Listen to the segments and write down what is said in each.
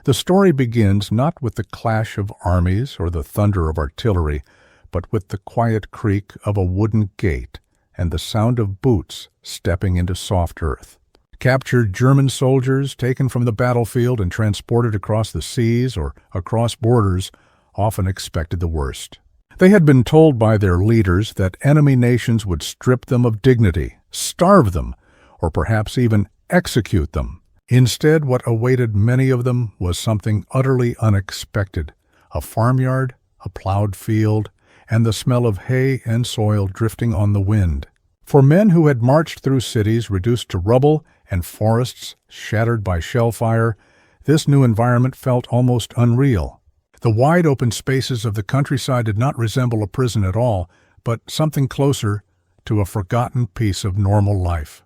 The story begins not with the clash of armies or the thunder of artillery, but with the quiet creak of a wooden gate and the sound of boots stepping into soft earth. Captured German soldiers taken from the battlefield and transported across the seas or across borders often expected the worst. They had been told by their leaders that enemy nations would strip them of dignity, starve them, or perhaps even execute them. Instead, what awaited many of them was something utterly unexpected: a farmyard, a plowed field, and the smell of hay and soil drifting on the wind. For men who had marched through cities reduced to rubble and forests shattered by shell fire, this new environment felt almost unreal. The wide open spaces of the countryside did not resemble a prison at all, but something closer to a forgotten piece of normal life.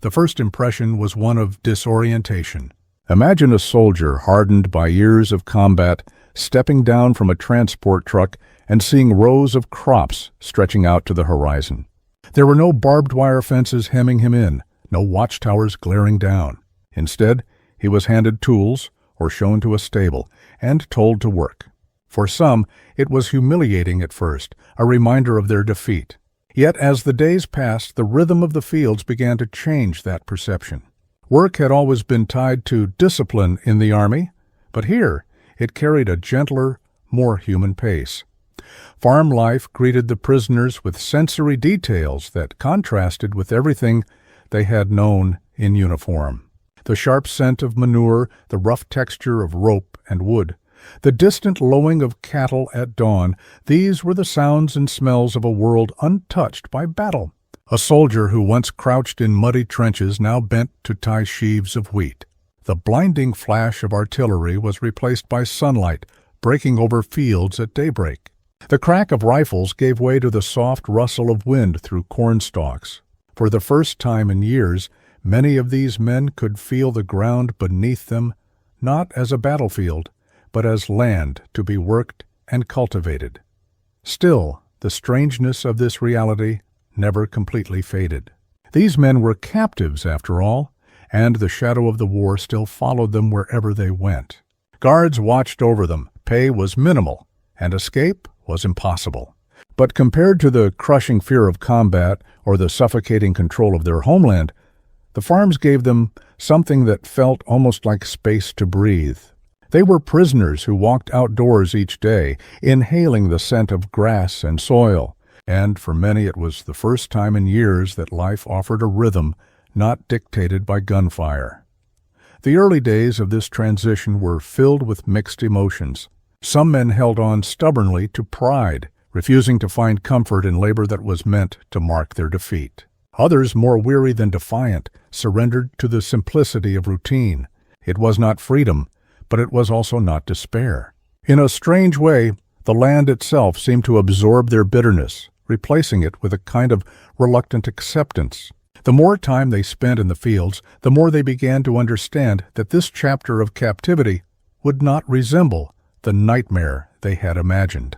The first impression was one of disorientation. Imagine a soldier hardened by years of combat stepping down from a transport truck and seeing rows of crops stretching out to the horizon. There were no barbed wire fences hemming him in, no watchtowers glaring down. Instead, he was handed tools or shown to a stable and told to work. For some, it was humiliating at first, a reminder of their defeat. Yet as the days passed, the rhythm of the fields began to change that perception. Work had always been tied to discipline in the army, but here it carried a gentler, more human pace. Farm life greeted the prisoners with sensory details that contrasted with everything they had known in uniform. The sharp scent of manure, the rough texture of rope and wood, the distant lowing of cattle at dawn, these were the sounds and smells of a world untouched by battle. A soldier who once crouched in muddy trenches now bent to tie sheaves of wheat. The blinding flash of artillery was replaced by sunlight breaking over fields at daybreak. The crack of rifles gave way to the soft rustle of wind through corn stalks. For the first time in years, many of these men could feel the ground beneath them, not as a battlefield, but as land to be worked and cultivated. Still, the strangeness of this reality never completely faded. These men were captives, after all, and the shadow of the war still followed them wherever they went. Guards watched over them, pay was minimal, and escape was impossible. But compared to the crushing fear of combat or the suffocating control of their homeland, the farms gave them something that felt almost like space to breathe. They were prisoners who walked outdoors each day, inhaling the scent of grass and soil, and for many it was the first time in years that life offered a rhythm not dictated by gunfire. The early days of this transition were filled with mixed emotions. Some men held on stubbornly to pride, refusing to find comfort in labor that was meant to mark their defeat. Others, more weary than defiant, surrendered to the simplicity of routine. It was not freedom, but it was also not despair. In a strange way, the land itself seemed to absorb their bitterness, replacing it with a kind of reluctant acceptance. The more time they spent in the fields, the more they began to understand that this chapter of captivity would not resemble the nightmare they had imagined.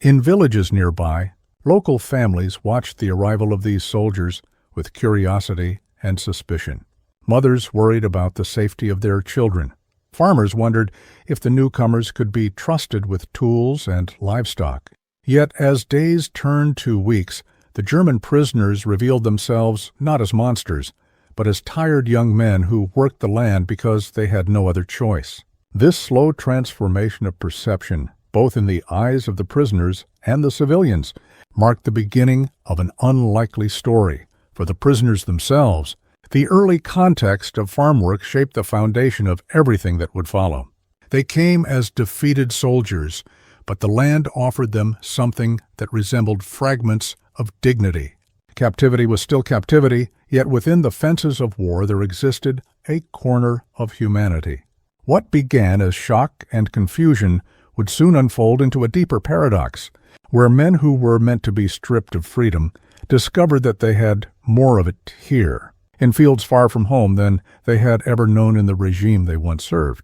In villages nearby, local families watched the arrival of these soldiers with curiosity and suspicion. Mothers worried about the safety of their children. Farmers wondered if the newcomers could be trusted with tools and livestock. Yet as days turned to weeks, the German prisoners revealed themselves not as monsters, but as tired young men who worked the land because they had no other choice. This slow transformation of perception, both in the eyes of the prisoners and the civilians, marked the beginning of an unlikely story. For the prisoners themselves, the early context of farm work shaped the foundation of everything that would follow. They came as defeated soldiers, but the land offered them something that resembled fragments of dignity. Captivity was still captivity, yet within the fences of war there existed a corner of humanity. What began as shock and confusion would soon unfold into a deeper paradox, where men who were meant to be stripped of freedom discovered that they had more of it here, in fields far from home, than they had ever known in the regime they once served.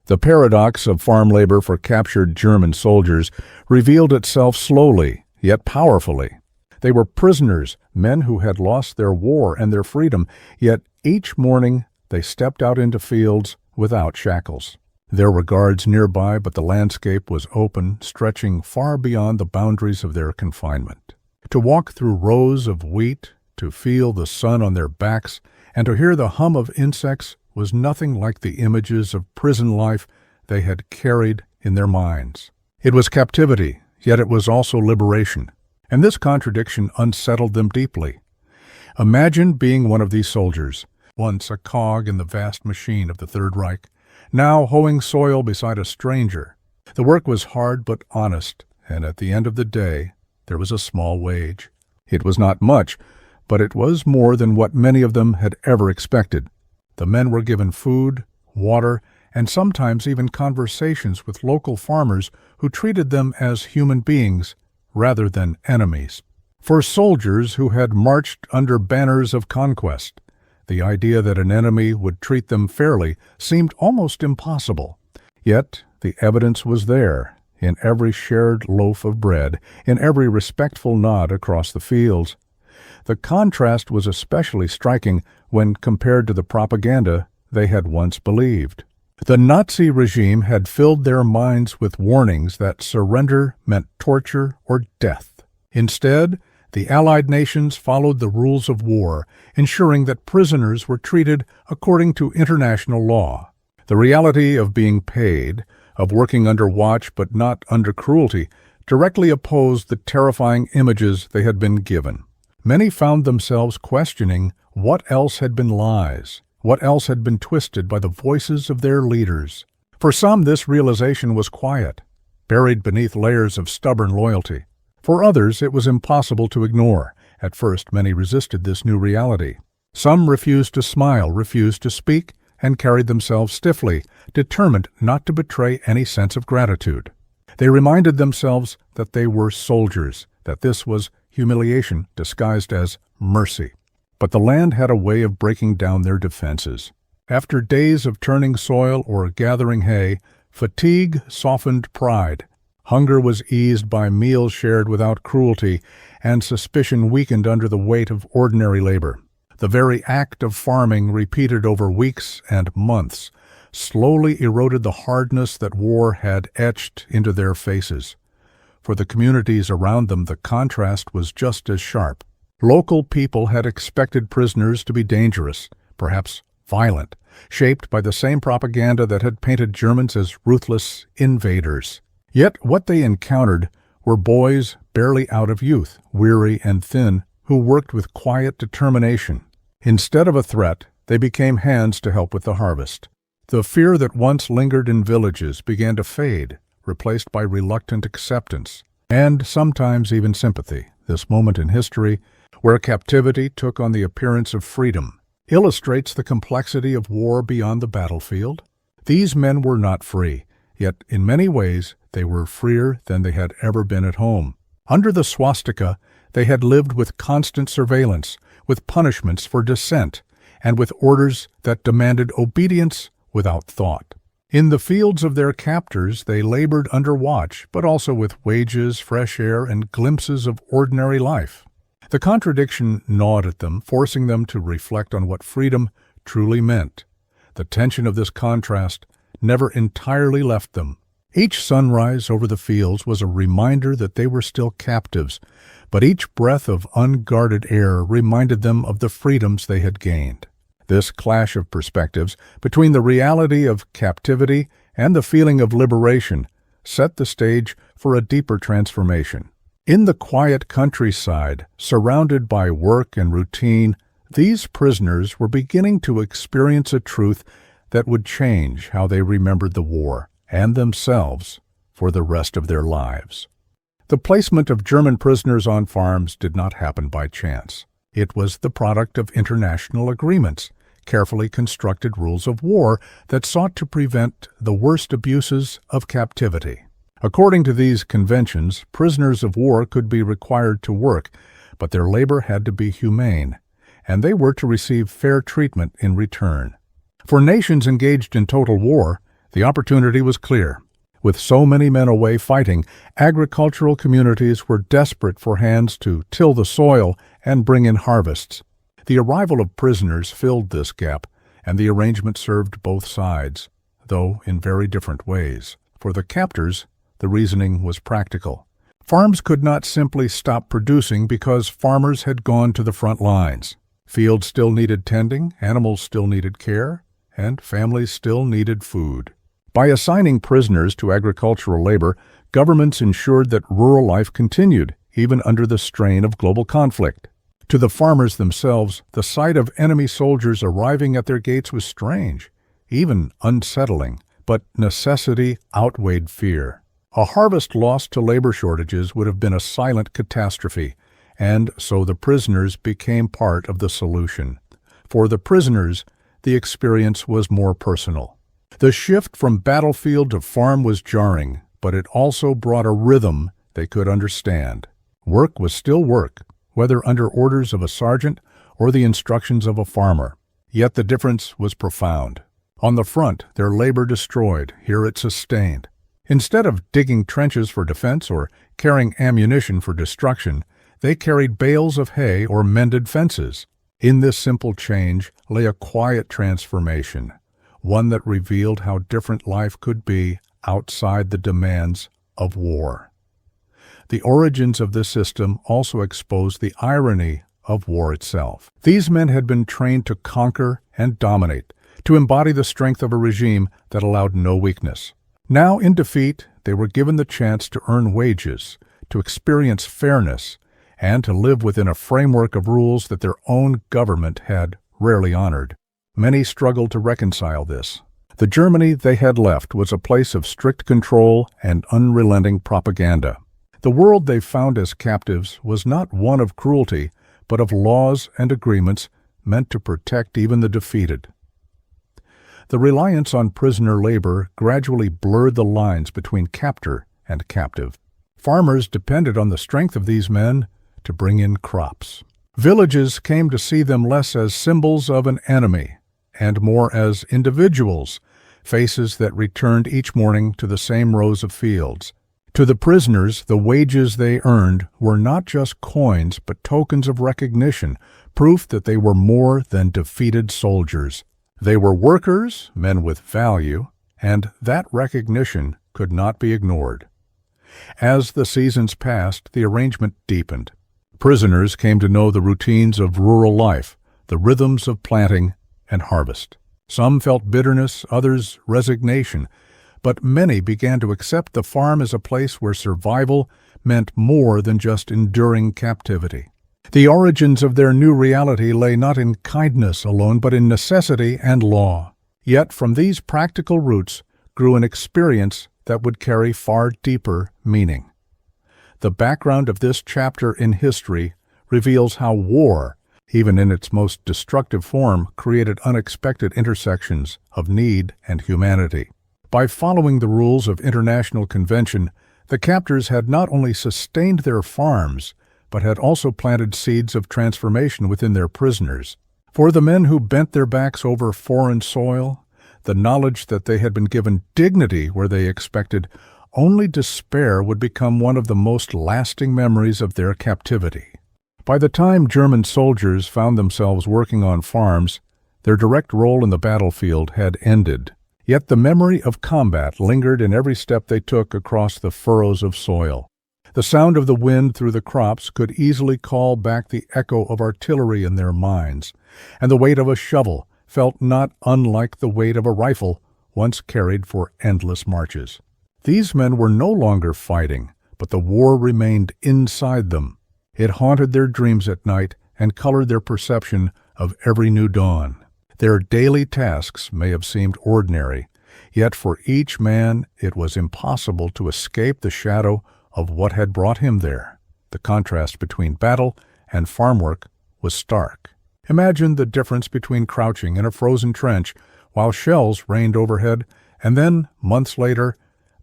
The paradox of farm labor for captured German soldiers revealed itself slowly, yet powerfully. They were prisoners, men who had lost their war and their freedom, yet each morning they stepped out into fields without shackles. There were guards nearby, but the landscape was open, stretching far beyond the boundaries of their confinement. To walk through rows of wheat, to feel the sun on their backs, and to hear the hum of insects was nothing like the images of prison life they had carried in their minds. It was captivity, yet it was also liberation, and this contradiction unsettled them deeply. Imagine being one of these soldiers, once a cog in the vast machine of the Third Reich, now hoeing soil beside a stranger. The work was hard but honest, and at the end of the day, there was a small wage. It was not much, but it was more than what many of them had ever expected. The men were given food, water, and sometimes even conversations with local farmers who treated them as human beings rather than enemies. For soldiers who had marched under banners of conquest, the idea that an enemy would treat them fairly seemed almost impossible. Yet the evidence was there, in every shared loaf of bread, in every respectful nod across the fields. The contrast was especially striking when compared to the propaganda they had once believed. The Nazi regime had filled their minds with warnings that surrender meant torture or death. Instead, the Allied nations followed the rules of war, ensuring that prisoners were treated according to international law. The reality of being paid, of working under watch but not under cruelty, directly opposed the terrifying images they had been given. Many found themselves questioning what else had been lies, what else had been twisted by the voices of their leaders. For some, this realization was quiet, buried beneath layers of stubborn loyalty. For others, it was impossible to ignore. At first, many resisted this new reality. Some refused to smile, refused to speak, and carried themselves stiffly, determined not to betray any sense of gratitude. They reminded themselves that they were soldiers, that this was humiliation disguised as mercy. But the land had a way of breaking down their defenses. After days of turning soil or gathering hay, fatigue softened pride. Hunger was eased by meals shared without cruelty, and suspicion weakened under the weight of ordinary labor. The very act of farming, repeated over weeks and months, slowly eroded the hardness that war had etched into their faces. For the communities around them, the contrast was just as sharp. Local people had expected prisoners to be dangerous, perhaps violent, shaped by the same propaganda that had painted Germans as ruthless invaders. Yet what they encountered were boys barely out of youth, weary and thin, who worked with quiet determination. Instead of a threat, they became hands to help with the harvest. The fear that once lingered in villages began to fade, replaced by reluctant acceptance, and sometimes even sympathy. This moment in history, where captivity took on the appearance of freedom, illustrates the complexity of war beyond the battlefield. These men were not free, yet in many ways they were freer than they had ever been at home. Under the swastika, they had lived with constant surveillance, with punishments for dissent, and with orders that demanded obedience without thought. In the fields of their captors, they labored under watch, but also with wages, fresh air, and glimpses of ordinary life. The contradiction gnawed at them, forcing them to reflect on what freedom truly meant. The tension of this contrast never entirely left them. Each sunrise over the fields was a reminder that they were still captives, but each breath of unguarded air reminded them of the freedoms they had gained. This clash of perspectives between the reality of captivity and the feeling of liberation set the stage for a deeper transformation. In the quiet countryside, surrounded by work and routine, these prisoners were beginning to experience a truth that would change how they remembered the war and themselves for the rest of their lives. The placement of German prisoners on farms did not happen by chance. It was the product of international agreements, carefully constructed rules of war that sought to prevent the worst abuses of captivity. According to these conventions, prisoners of war could be required to work, but their labor had to be humane, and they were to receive fair treatment in return. For nations engaged in total war, the opportunity was clear. With so many men away fighting, agricultural communities were desperate for hands to till the soil and bring in harvests. The arrival of prisoners filled this gap, and the arrangement served both sides, though in very different ways. For the captors, the reasoning was practical. Farms could not simply stop producing because farmers had gone to the front lines. Fields still needed tending, animals still needed care, and families still needed food. By assigning prisoners to agricultural labor, governments ensured that rural life continued, even under the strain of global conflict. To the farmers themselves, the sight of enemy soldiers arriving at their gates was strange, even unsettling, but necessity outweighed fear. A harvest lost to labor shortages would have been a silent catastrophe, and so the prisoners became part of the solution. For the prisoners, the experience was more personal. The shift from battlefield to farm was jarring, but it also brought a rhythm they could understand. Work was still work, whether under orders of a sergeant or the instructions of a farmer. Yet the difference was profound. On the front, their labor destroyed, here it sustained. Instead of digging trenches for defense or carrying ammunition for destruction, they carried bales of hay or mended fences. In this simple change lay a quiet transformation, one that revealed how different life could be outside the demands of war. The origins of this system also exposed the irony of war itself. These men had been trained to conquer and dominate, to embody the strength of a regime that allowed no weakness. Now, in defeat, they were given the chance to earn wages, to experience fairness, and to live within a framework of rules that their own government had rarely honored. Many struggled to reconcile this. The Germany they had left was a place of strict control and unrelenting propaganda. The world they found as captives was not one of cruelty, but of laws and agreements meant to protect even the defeated. The reliance on prisoner labor gradually blurred the lines between captor and captive. Farmers depended on the strength of these men to bring in crops. Villages came to see them less as symbols of an enemy and more as individuals, faces that returned each morning to the same rows of fields. To the prisoners, the wages they earned were not just coins but tokens of recognition, proof that they were more than defeated soldiers. They were workers, men with value, and that recognition could not be ignored. As the seasons passed, the arrangement deepened. Prisoners came to know the routines of rural life, the rhythms of planting and harvest. Some felt bitterness, others resignation, but many began to accept the farm as a place where survival meant more than just enduring captivity. The origins of their new reality lay not in kindness alone, but in necessity and law. Yet from these practical roots grew an experience that would carry far deeper meaning. The background of this chapter in history reveals how war, even in its most destructive form, created unexpected intersections of need and humanity. By following the rules of international convention, the captors had not only sustained their farms, but had also planted seeds of transformation within their prisoners. For the men who bent their backs over foreign soil, the knowledge that they had been given dignity where they expected only despair would become one of the most lasting memories of their captivity. By the time German soldiers found themselves working on farms, their direct role in the battlefield had ended. Yet the memory of combat lingered in every step they took across the furrows of soil. The sound of the wind through the crops could easily call back the echo of artillery in their minds, and the weight of a shovel felt not unlike the weight of a rifle once carried for endless marches. These men were no longer fighting, but the war remained inside them. It haunted their dreams at night and colored their perception of every new dawn. Their daily tasks may have seemed ordinary, yet for each man it was impossible to escape the shadow of what had brought him there. The contrast between battle and farm work was stark. Imagine the difference between crouching in a frozen trench while shells rained overhead, and then, months later,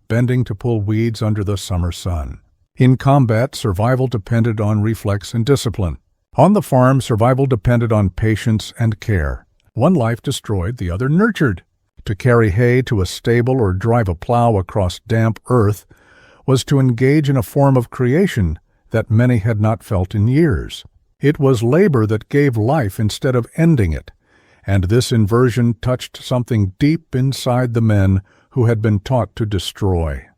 bending to pull weeds under the summer sun. In combat, survival depended on reflex and discipline. On the farm, survival depended on patience and care. One life destroyed, the other nurtured. To carry hay to a stable or drive a plow across damp earth was to engage in a form of creation that many had not felt in years. It was labor that gave life instead of ending it, And this inversion touched something deep inside the men who had been taught to destroy.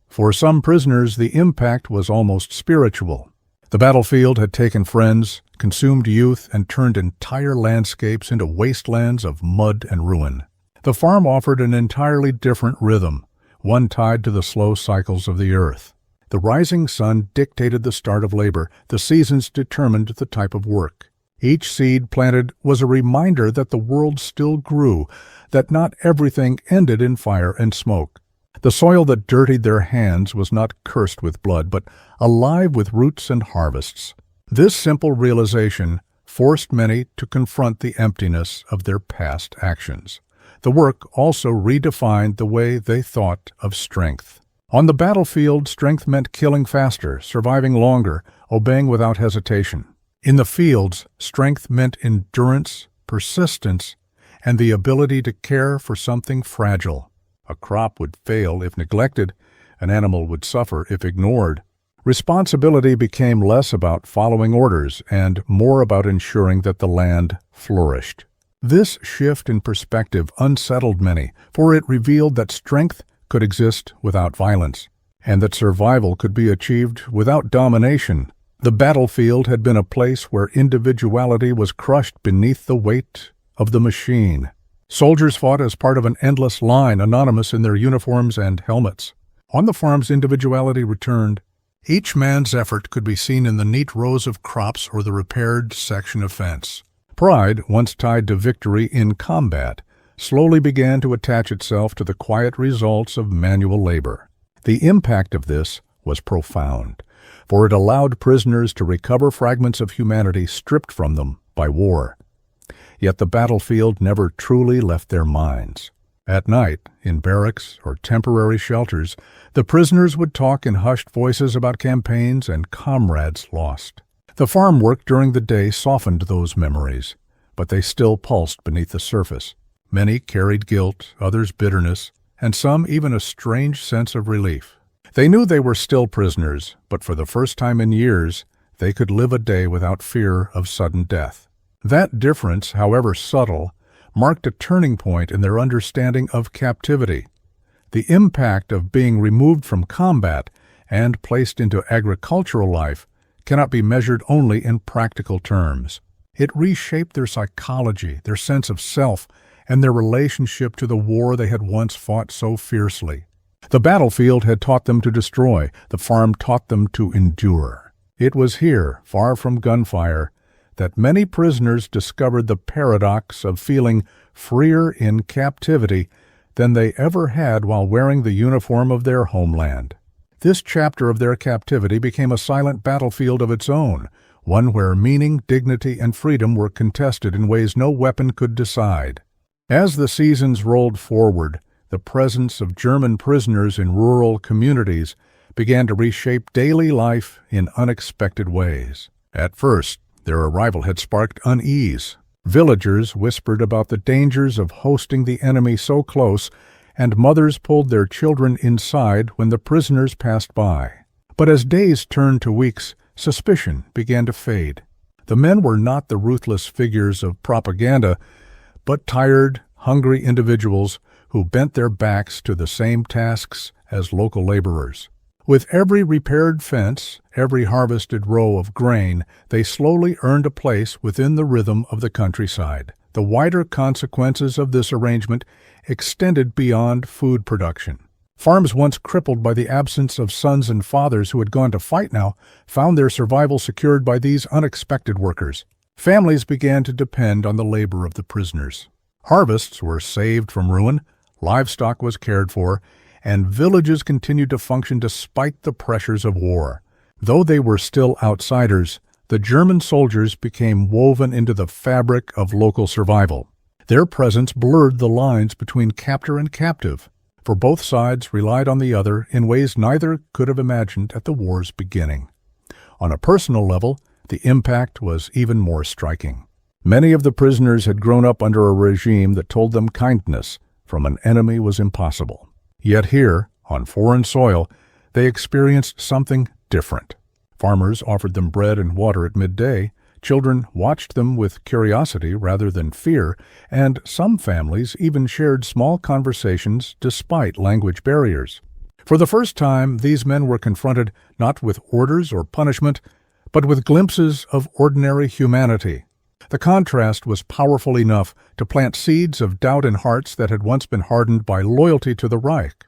For some prisoners, the impact was almost spiritual. The battlefield had taken friends, consumed youth, and turned entire landscapes into wastelands of mud and ruin. The farm offered an entirely different rhythm, one tied to the slow cycles of the earth. The rising sun dictated the start of labor. The seasons determined the type of work. Each seed planted was a reminder that the world still grew, that not everything ended in fire and smoke. The soil that dirtied their hands was not cursed with blood, but alive with roots and harvests. This simple realization forced many to confront the emptiness of their past actions. The work also redefined the way they thought of strength. On the battlefield, strength meant killing faster, surviving longer, obeying without hesitation. In the fields, strength meant endurance, persistence, and the ability to care for something fragile. A crop would fail if neglected, an animal would suffer if ignored. Responsibility became less about following orders and more about ensuring that the land flourished. This shift in perspective unsettled many, for it revealed that strength could exist without violence, and that survival could be achieved without domination. The battlefield had been a place where individuality was crushed beneath the weight of the machine. Soldiers fought as part of an endless line, anonymous in their uniforms and helmets. On the farms, individuality returned. Each man's effort could be seen in the neat rows of crops or the repaired section of fence. Pride, once tied to victory in combat, slowly began to attach itself to the quiet results of manual labor. The impact of this was profound, for it allowed prisoners to recover fragments of humanity stripped from them by war. Yet the battlefield never truly left their minds. At night, in barracks or temporary shelters, the prisoners would talk in hushed voices about campaigns and comrades lost. The farm work during the day softened those memories, but they still pulsed beneath the surface. Many carried guilt, others bitterness, and some even a strange sense of relief. They knew they were still prisoners, but for the first time in years, they could live a day without fear of sudden death. That difference, however subtle, marked a turning point in their understanding of captivity. The impact of being removed from combat and placed into agricultural life cannot be measured only in practical terms. It reshaped their psychology, their sense of self, and their relationship to the war they had once fought so fiercely. The battlefield had taught them to destroy, the farm taught them to endure. It was here, far from gunfire, that many prisoners discovered the paradox of feeling freer in captivity than they ever had while wearing the uniform of their homeland. This chapter of their captivity became a silent battlefield of its own, one where meaning, dignity, and freedom were contested in ways no weapon could decide. As the seasons rolled forward, the presence of German prisoners in rural communities began to reshape daily life in unexpected ways. At first, their arrival had sparked unease. Villagers whispered about the dangers of hosting the enemy so close, and mothers pulled their children inside when the prisoners passed by. But as days turned to weeks, suspicion began to fade. The men were not the ruthless figures of propaganda, but tired, hungry individuals who bent their backs to the same tasks as local laborers. With every repaired fence, every harvested row of grain, they slowly earned a place within the rhythm of the countryside. The wider consequences of this arrangement extended beyond food production. Farms once crippled by the absence of sons and fathers who had gone to fight now found their survival secured by these unexpected workers. Families began to depend on the labor of the prisoners. Harvests were saved from ruin, livestock was cared for, and villages continued to function despite the pressures of war. Though they were still outsiders, the German soldiers became woven into the fabric of local survival. Their presence blurred the lines between captor and captive, for both sides relied on the other in ways neither could have imagined at the war's beginning. On a personal level, the impact was even more striking. Many of the prisoners had grown up under a regime that told them kindness from an enemy was impossible. Yet here, on foreign soil, they experienced something different. Farmers offered them bread and water at midday, Children watched them with curiosity rather than fear, and some families even shared small conversations despite language barriers. For the first time, these men were confronted not with orders or punishment, but with glimpses of ordinary humanity. The contrast was powerful enough to plant seeds of doubt in hearts that had once been hardened by loyalty to the Reich.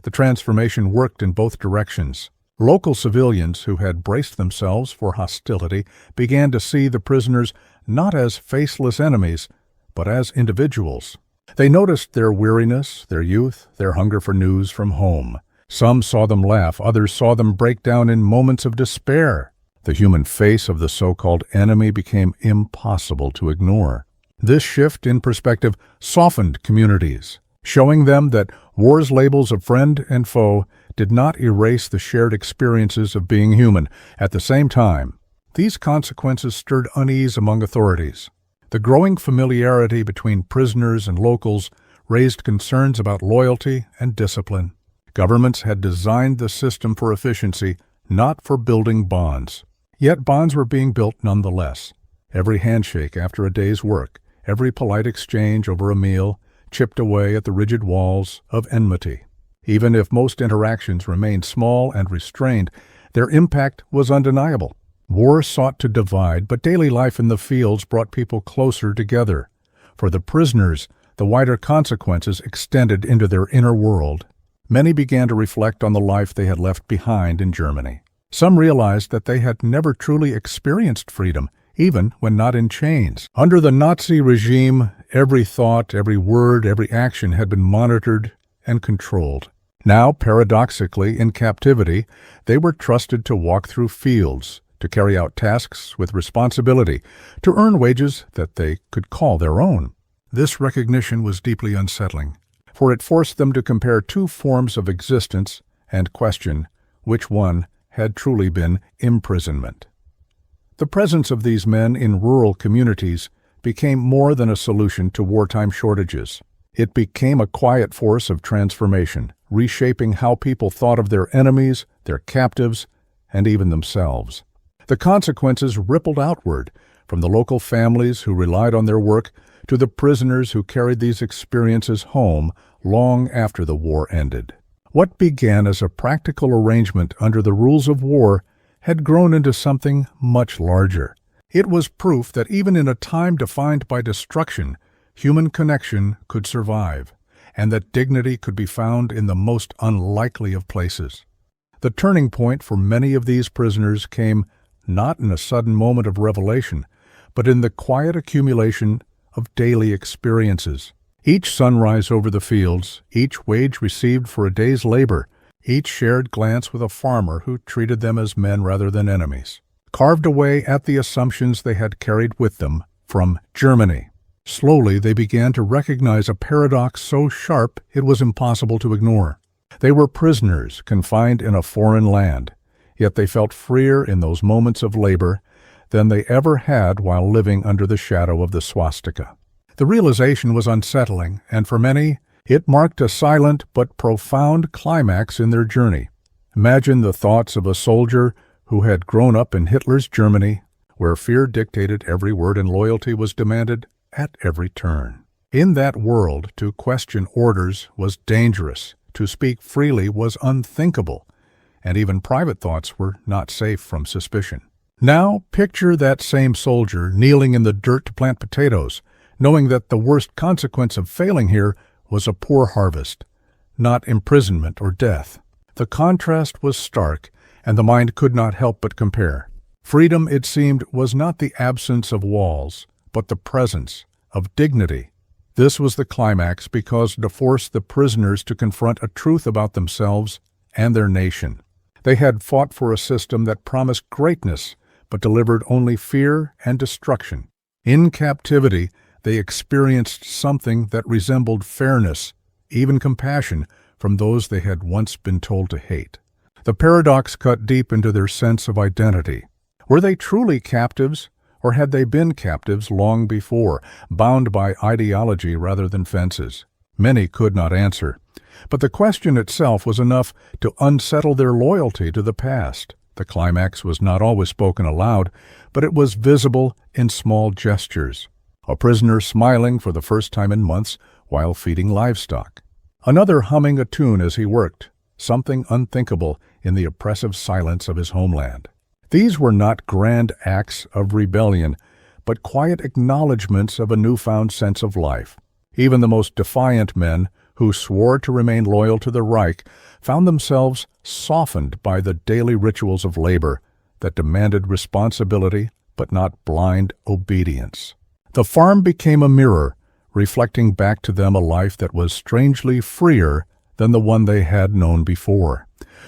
The transformation worked in both directions. Local civilians who had braced themselves for hostility began to see the prisoners not as faceless enemies, but as individuals. They noticed their weariness, their youth, their hunger for news from home. Some saw them laugh, others saw them break down in moments of despair. The human face of the so-called enemy became impossible to ignore. This shift in perspective softened communities, showing them that war's labels of friend and foe did not erase the shared experiences of being human. At the same time, these consequences stirred unease among authorities. The growing familiarity between prisoners and locals raised concerns about loyalty and discipline. Governments had designed the system for efficiency, not for building bonds. Yet bonds were being built nonetheless. Every handshake after a day's work, every polite exchange over a meal, chipped away at the rigid walls of enmity. Even if most interactions remained small and restrained, their impact was undeniable. War sought to divide, but daily life in the fields brought people closer together. For the prisoners, the wider consequences extended into their inner world. Many began to reflect on the life they had left behind in Germany. Some realized that they had never truly experienced freedom, even when not in chains. Under the Nazi regime, every thought, every word, every action had been monitored and controlled. Now, paradoxically, in captivity, they were trusted to walk through fields, to carry out tasks with responsibility, to earn wages that they could call their own. This recognition was deeply unsettling, for it forced them to compare two forms of existence and question which one had truly been imprisonment. The presence of these men in rural communities became more than a solution to wartime shortages. It became a quiet force of transformation, reshaping how people thought of their enemies, their captives, and even themselves. The consequences rippled outward, from the local families who relied on their work to the prisoners who carried these experiences home long after the war ended. What began as a practical arrangement under the rules of war had grown into something much larger. It was proof that even in a time defined by destruction, human connection could survive, and that dignity could be found in the most unlikely of places. The turning point for many of these prisoners came not in a sudden moment of revelation, but in the quiet accumulation of daily experiences. Each sunrise over the fields, each wage received for a day's labor, each shared glance with a farmer who treated them as men rather than enemies, carved away at the assumptions they had carried with them from Germany. Slowly, they began to recognize a paradox so sharp it was impossible to ignore. They were prisoners confined in a foreign land, yet they felt freer in those moments of labor than they ever had while living under the shadow of the swastika. The realization was unsettling, and for many, it marked a silent but profound climax in their journey. Imagine the thoughts of a soldier who had grown up in Hitler's Germany, where fear dictated every word and loyalty was demanded at every turn. In that world, to question orders was dangerous, to speak freely was unthinkable, and even private thoughts were not safe from suspicion. Now, picture that same soldier kneeling in the dirt to plant potatoes, knowing that the worst consequence of failing here was a poor harvest, not imprisonment or death. The contrast was stark, and the mind could not help but compare. Freedom, it seemed, was not the absence of walls, but the presence of dignity. This was the climax because it forced the prisoners to confront a truth about themselves and their nation. They had fought for a system that promised greatness, but delivered only fear and destruction. In captivity, they experienced something that resembled fairness, even compassion, from those they had once been told to hate. The paradox cut deep into their sense of identity. Were they truly captives, or had they been captives long before, bound by ideology rather than fences? Many could not answer, but the question itself was enough to unsettle their loyalty to the past. The climax was not always spoken aloud, but it was visible in small gestures. A prisoner smiling for the first time in months while feeding livestock. Another humming a tune as he worked, something unthinkable in the oppressive silence of his homeland. These were not grand acts of rebellion, but quiet acknowledgments of a newfound sense of life. Even the most defiant men, who swore to remain loyal to the Reich, found themselves softened by the daily rituals of labor that demanded responsibility but not blind obedience. The farm became a mirror, reflecting back to them a life that was strangely freer than the one they had known before.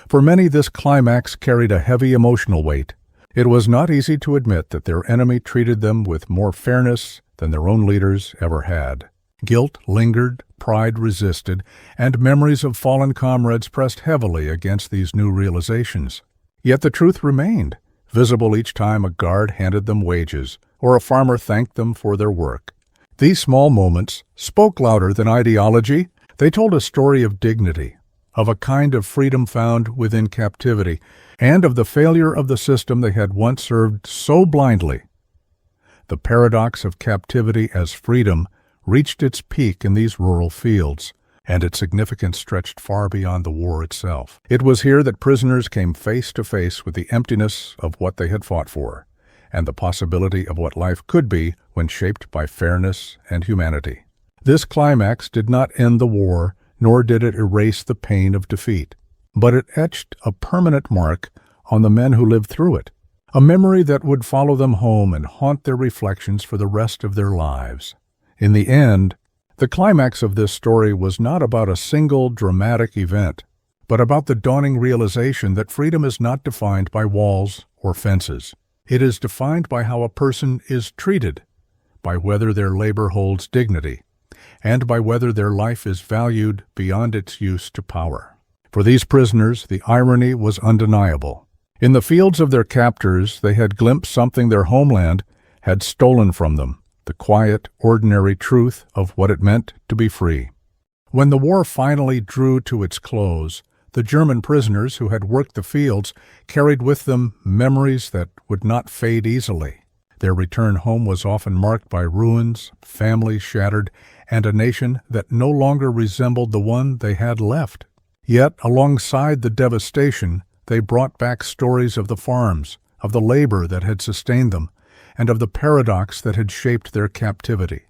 For many, this climax carried a heavy emotional weight. It was not easy to admit that their enemy treated them with more fairness than their own leaders ever had. Guilt lingered, pride resisted, and memories of fallen comrades pressed heavily against these new realizations. Yet the truth remained, visible each time a guard handed them wages, or a farmer thanked them for their work. These small moments spoke louder than ideology. They told a story of dignity, of a kind of freedom found within captivity, and of the failure of the system they had once served so blindly. The paradox of captivity as freedom reached its peak in these rural fields, and its significance stretched far beyond the war itself. It was here that prisoners came face to face with the emptiness of what they had fought for, and the possibility of what life could be when shaped by fairness and humanity. This climax did not end the war, nor did it erase the pain of defeat, but it etched a permanent mark on the men who lived through it, a memory that would follow them home and haunt their reflections for the rest of their lives. In the end, the climax of this story was not about a single dramatic event, but about the dawning realization that freedom is not defined by walls or fences. It is defined by how a person is treated, by whether their labor holds dignity, and by whether their life is valued beyond its use to power. For these prisoners, the irony was undeniable. In the fields of their captors, they had glimpsed something their homeland had stolen from them, the quiet, ordinary truth of what it meant to be free. When the war finally drew to its close, the German prisoners who had worked the fields carried with them memories that would not fade easily. Their return home was often marked by ruins, families shattered, and a nation that no longer resembled the one they had left. Yet, alongside the devastation, they brought back stories of the farms, of the labor that had sustained them, and of the paradox that had shaped their captivity.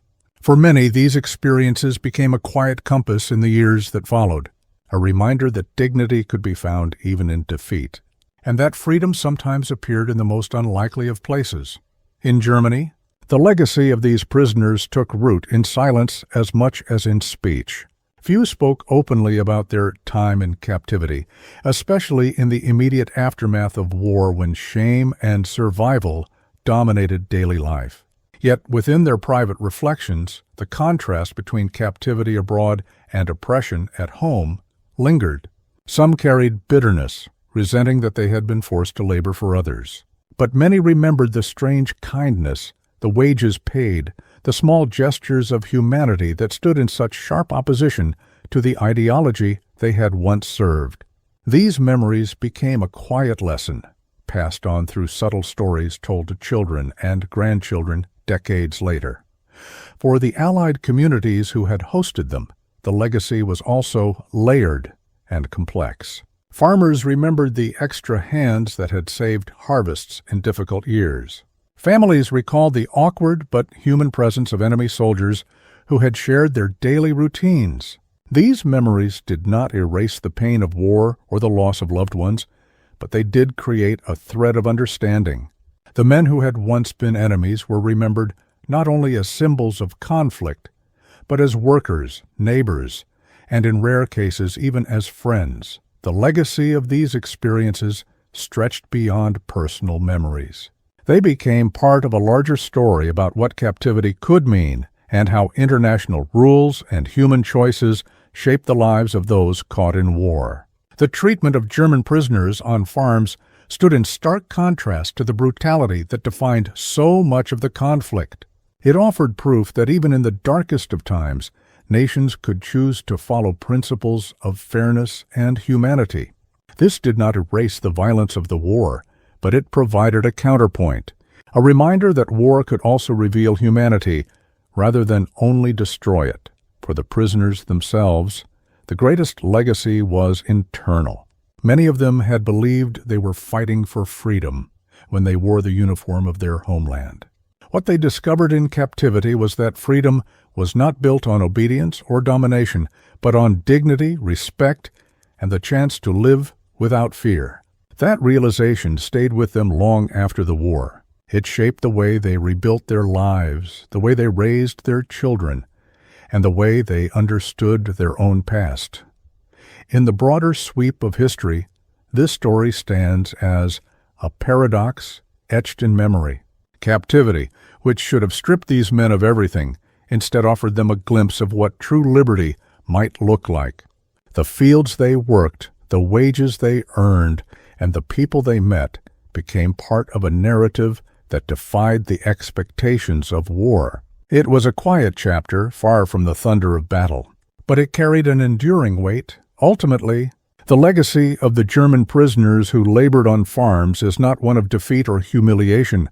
For many, these experiences became a quiet compass in the years that followed, a reminder that dignity could be found even in defeat, and that freedom sometimes appeared in the most unlikely of places. In Germany, the legacy of these prisoners took root in silence as much as in speech. Few spoke openly about their time in captivity, especially in the immediate aftermath of war when shame and survival dominated daily life. Yet within their private reflections, the contrast between captivity abroad and oppression at home lingered. Some carried bitterness, resenting that they had been forced to labor for others. But many remembered the strange kindness, the wages paid, the small gestures of humanity that stood in such sharp opposition to the ideology they had once served. These memories became a quiet lesson, passed on through subtle stories told to children and grandchildren decades later. For the Allied communities who had hosted them, the legacy was also layered and complex. Farmers remembered the extra hands that had saved harvests in difficult years. Families recalled the awkward but human presence of enemy soldiers who had shared their daily routines. These memories did not erase the pain of war or the loss of loved ones, but they did create a thread of understanding. The men who had once been enemies were remembered not only as symbols of conflict, but as workers, neighbors, and in rare cases even as friends. The legacy of these experiences stretched beyond personal memories. They became part of a larger story about what captivity could mean and how international rules and human choices shaped the lives of those caught in war. The treatment of German prisoners on farms stood in stark contrast to the brutality that defined so much of the conflict. It offered proof that even in the darkest of times, nations could choose to follow principles of fairness and humanity. This did not erase the violence of the war, but it provided a counterpoint, a reminder that war could also reveal humanity rather than only destroy it. For the prisoners themselves, the greatest legacy was internal. Many of them had believed they were fighting for freedom when they wore the uniform of their homeland. What they discovered in captivity was that freedom was not built on obedience or domination, but on dignity, respect, and the chance to live without fear. That realization stayed with them long after the war. It shaped the way they rebuilt their lives, the way they raised their children, and the way they understood their own past. In the broader sweep of history, this story stands as a paradox etched in memory. Captivity, which should have stripped these men of everything, instead offered them a glimpse of what true liberty might look like. The fields they worked, the wages they earned, and the people they met became part of a narrative that defied the expectations of war. It was a quiet chapter, far from the thunder of battle, but it carried an enduring weight. Ultimately, the legacy of the German prisoners who labored on farms is not one of defeat or humiliation,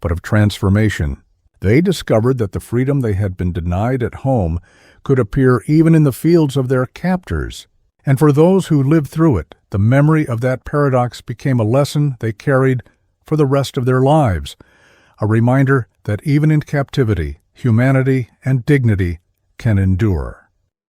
but of transformation. They discovered that the freedom they had been denied at home could appear even in the fields of their captors. And for those who lived through it, the memory of that paradox became a lesson they carried for the rest of their lives, a reminder that even in captivity, humanity and dignity can endure.